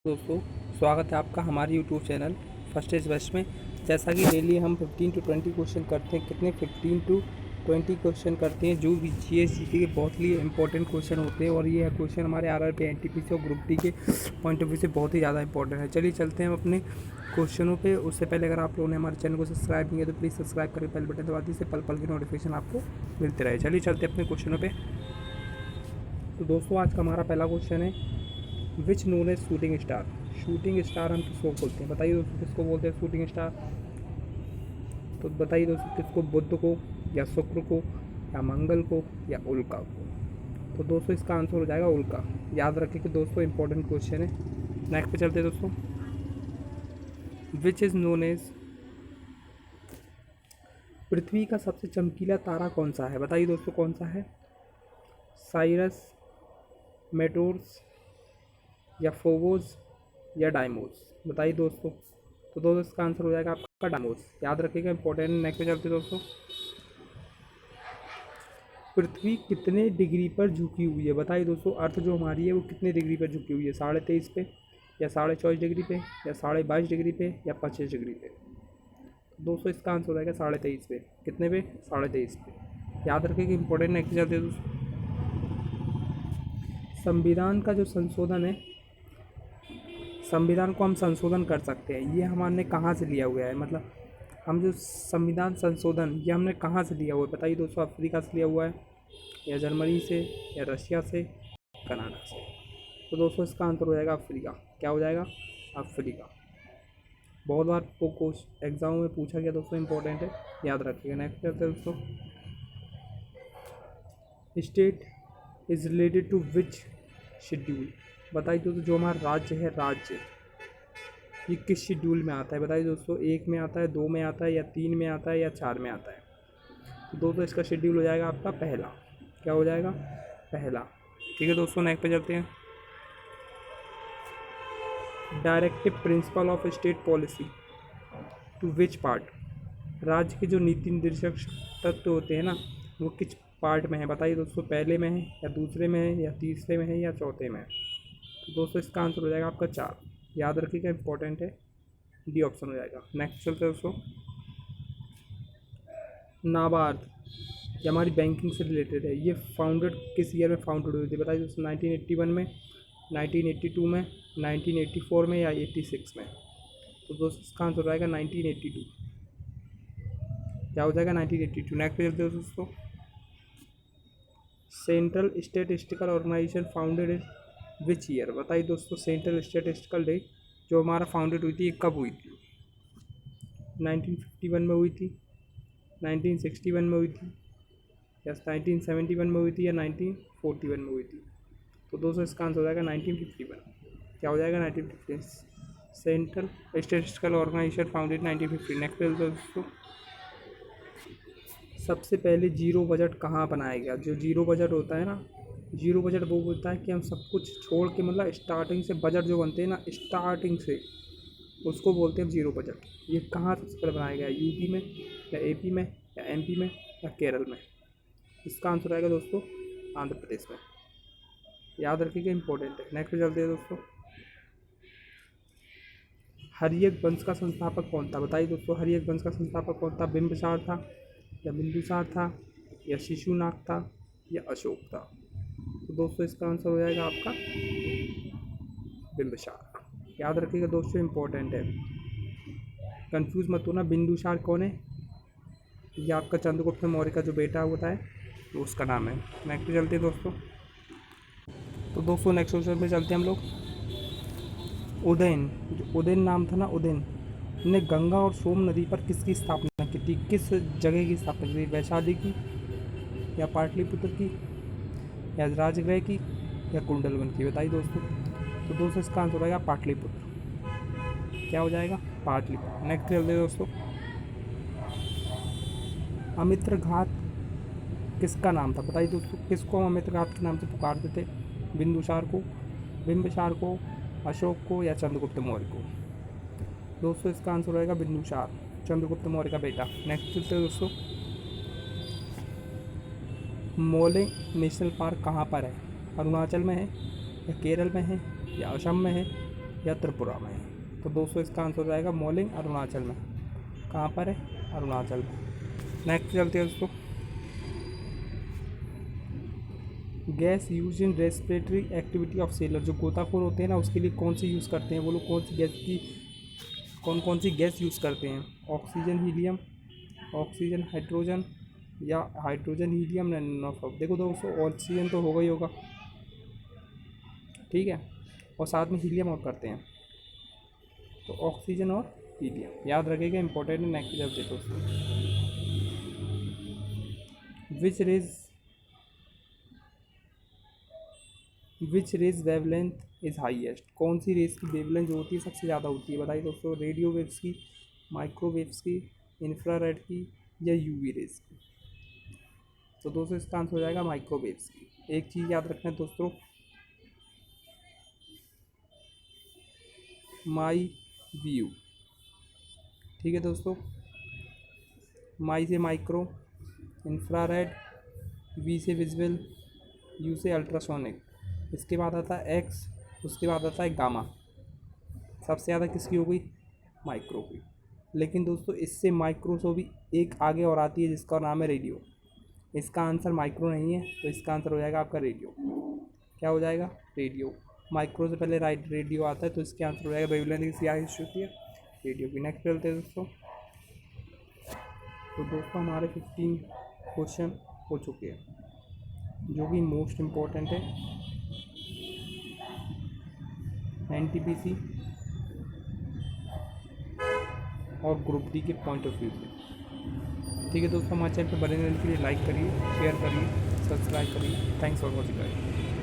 दोस्तों, स्वागत है आपका हमारे YouTube channel first is best में। जैसा कि डेली हम 15 टू 20 क्वेश्चन करते हैं। कितने 15 टू 20 क्वेश्चन करते हैं जो भी जीएस जीके के बहुत ही इंपॉर्टेंट क्वेश्चन होते हैं। और ये क्वेश्चन हमारे आरआरबी एनटीपीसी और ग्रुप डी के पॉइंट ऑफ व्यू से बहुत ही ज़्यादा इंपॉर्टेंट है। चलिए चलते हैं हम अपने क्वेश्चनों पे। उससे पहले अगर आप लोगों ने हमारे चैनल को सब्सक्राइब नहीं किया तो प्लीज़ सब्सक्राइब करके बेल बटन दबा दीजिए, पल पल की नोटिफिकेशन आपको मिलते रहे। चलिए चलते हैं अपने क्वेश्चनों पर। तो दोस्तों, आज का हमारा पहला क्वेश्चन है, which known as shooting star. Shooting star हम किसको बोलते हैं? बताइए दोस्तों, किसको बोलते हैं शूटिंग स्टार? तो बताइए दोस्तों, किसको? बुध को, या शुक्र को, या मंगल को, या उल्का को? तो दोस्तों, इसका आंसर हो जाएगा उल्का। याद रखें कि दोस्तों इंपॉर्टेंट क्वेश्चन है। नेक्स्ट पे चलते हैं दोस्तों। विच इज़ नोन एज, पृथ्वी का सबसे चमकीला तारा कौन सा है? बताइए दोस्तों, कौन सा है? साइरस, मेटोर्स, या फोबोस, या डाइमोस? बताइए दोस्तों। तो दोस्तों, इसका आंसर हो जाएगा आपका डाइमोस। याद रखिएगा, इंपॉर्टेंट। नेक्स्ट पे चलते दोस्तों। पृथ्वी कितने डिग्री पर झुकी हुई है? बताइए दोस्तों, अर्थ जो हमारी है वो कितने डिग्री पर झुकी हुई है? 23.5 पे, या 24.5 डिग्री पे, या 22.5 डिग्री पे, या 25 डिग्री पे? तो दोस्तों, इसका आंसर हो जाएगा 23.5 पे। कितने पे? 23.5 पे। याद रखिएगा, इंपॉर्टेंट। नेक्स्ट चलते हैं दोस्तों। संविधान का जो संशोधन है, संविधान को हम संशोधन कर सकते हैं, ये हमने कहाँ से लिया हुआ है? मतलब हम जो संविधान संशोधन, ये हमने कहाँ से लिया हुआ है? बताइए दोस्तों। अफ्रीका से लिया हुआ है, या जर्मनी से, या रशिया से, कनाडा से? तो दोस्तों, इसका आंसर हो जाएगा अफ्रीका। क्या हो जाएगा? अफ्रीका। बहुत बार को एग्जाम में पूछा गया दोस्तों, इंपॉर्टेंट है, याद रखिएगा। नेक्स्ट करते हैं दोस्तों। State is related to which schedule. बताइए दोस्तों, जो हमारा राज्य है, राज्य ये किस शेड्यूल में आता है? बताइए दोस्तों, 1 में आता है, 2 में आता है, या 3 में आता है, या 4 में आता है? तो दोस्तों, इसका शेड्यूल हो जाएगा आपका पहला। क्या हो जाएगा? पहला। ठीक है दोस्तों, नेक्स्ट पे चलते हैं। Directive principle of state policy to which part. राज्य के जो नीति निर्देशक तत्व होते हैं ना, वो किस पार्ट में है? बताइए दोस्तों, पहले में है, या दूसरे में है, या तीसरे में है, या चौथे में है? तो दोस्तों, इसका आंसर हो जाएगा आपका 4। याद रखिएगा, इंपॉर्टेंट है, डी ऑप्शन हो जाएगा। नेक्स्ट चलते हैं दोस्तों। नाबार्ड, ये हमारी बैंकिंग से रिलेटेड है, ये फाउंडेड किस ईयर में फाउंडेड हुई थी? बताइए दोस्तों, 1981 में, 1982 में, 1984 में, या 86 में? तो दोस्तों, इसका आंसर हो जाएगा 1982। क्या हो जाएगा? 1982। नेक्स्ट पे चलते हैं दोस्तों। Central statistical organisation founded in which year. बताइए दोस्तों, सेंट्रल स्टैटिस्टिकल डे जो हमारा फाउंडेड हुई थी, ये कब हुई थी? 1951 में हुई थी, 1961 में हुई थी, या 1971 में हुई थी, या 1941 में हुई थी? तो दोस्तों, इसका आंसर हो जाएगा 1951। क्या हो जाएगा? 1950। Central statistical organisation founded 1950। Next दोस्तों, सबसे पहले जीरो बजट कहाँ बनाया गया? जो जीरो बजट होता है ना, जीरो बजट वो होता है कि हम सब कुछ छोड़ के, मतलब स्टार्टिंग से बजट जो बनते हैं ना, स्टार्टिंग से, उसको बोलते हैं जीरो बजट। ये कहाँ सबसे पहले बनाया गया है? यूपी में, या एपी में, या एमपी में, या केरल में? इसका आंसर आएगा दोस्तों आंध्र प्रदेश में। याद रखिएगा, इंपॉर्टेंट है। नेक्स्ट चलते हैं दोस्तों। हर्यक वंश का संस्थापक कौन था? बताइए दोस्तों, हर्यक वंश का संस्थापक कौन था? बिंबिसार था, या बिंदुसार था, या शिशुनाग था, या अशोक था? तो दोस्तों, इसका आंसर हो जाएगा आपका बिंबिसार। याद रखिएगा दोस्तों, इंपॉर्टेंट है, कंफ्यूज मत होना। बिंदुसार कौन है? ये आपका चंद्रगुप्त मौर्य का जो बेटा होता है, तो उसका नाम है। नेक्स्ट पे चलते हैं दोस्तों। तो दोस्तों, नेक्स्ट क्वेश्चन पे चलते हैं हम लोग। उदयन, जो उदयन नाम था ना, उदयन ने गंगा और सोम नदी पर किसकी स्थापना की थी? किस जगह की स्थापना की थी? वैशाली की, या पाटलिपुत्र की, या राजगृह की, या कुंडलवन की? बताइए दोस्तों। तो दोस्तों, इसका आंसर हो जाएगा पाटलिपुत्र। क्या हो जाएगा? पाटलिपुत्र। नेक्स्ट चलते हैं दोस्तों। अमित्र घाट किसका नाम था? बताइए दोस्तों, किसको हम अमित्र घाट के नाम से पुकारते थे? बिंदुसार को, बिंबिसार को, अशोक को, या चंद्रगुप्त मौर्य को? दोस्तों, इसका आंसर रहेगा बिंदुसार, चंद्रगुप्त मौर्य का बेटा। नेक्स्ट चलते हैं दोस्तों। मोलेंग नेशनल पार्क कहाँ पर है? अरुणाचल में है, या केरल में है, या असम में है, या त्रिपुरा में है। तो दोस्तों इसका आंसर हो जाएगा मॉलिंग अरुणाचल में। कहाँ पर है? अरुणाचल में। नेक्स्ट चलते हैं दोस्तों, gas use in respiratory activity of seller, जो गोताखोर होते हैं ना उसके लिए कौन सी यूज़ करते हैं, वो लोग कौन सी गैस की कौन सी गैस यूज़ करते हैं? ऑक्सीजन, हीलियम, ऑक्सीजन, हाइड्रोजन या हाइड्रोजन, हीलियम, नन ऑफ। देखो दोस्तों ऑक्सीजन तो होगा ही होगा, ठीक है, और साथ में हीलियम और करते हैं, तो ऑक्सीजन और हीलियम याद रखिएगा, इंपॉर्टेंट है। नेक्स्ट चलते दोस्तों, विच रेज वेवलेंथ इज़ हाईएस्ट, कौन सी रेस की वेवलेंथ जो होती है सबसे ज़्यादा होती है? बताइए दोस्तों, रेडियो वेव्स की, माइक्रोवेव्स की, इंफ्रारेड की या यूवी रेस की? तो दोस्तों इसका आंसर हो जाएगा माइक्रोवेव्स की। एक चीज़ याद रखना दोस्तों, माई व्यू, ठीक है दोस्तों, माई से माइक्रो, इंफ्रारेड, वी से विजुअल, यू से अल्ट्रासोनिक, इसके बाद आता है एक्स, उसके बाद आता है गामा। सबसे ज़्यादा किसकी हो गई? माइक्रो की। लेकिन दोस्तों इससे माइक्रो से भी एक आगे और आती है जिसका नाम है रेडियो। इसका आंसर माइक्रो नहीं है, तो इसका आंसर हो जाएगा आपका रेडियो। क्या हो जाएगा? रेडियो। माइक्रो से पहले रेडियो आता है, तो इसके आंसर हो जाएगा वेवलेंथ किसकी हाईएस्ट होती है? रेडियो की। नेक्स्ट चलते हैं दोस्तों, तो दोस्तों हमारे 15 क्वेश्चन हो चुके हैं, जो कि मोस्ट इम्पोर्टेंट है एनटीपीसी और ग्रुप डी के पॉइंट ऑफ व्यू से। ठीक है दोस्तों, हमारे चैनल पर बने रहने के लिए लाइक करिए, शेयर करिए, सब्सक्राइब करिए। Thanks for watching guys.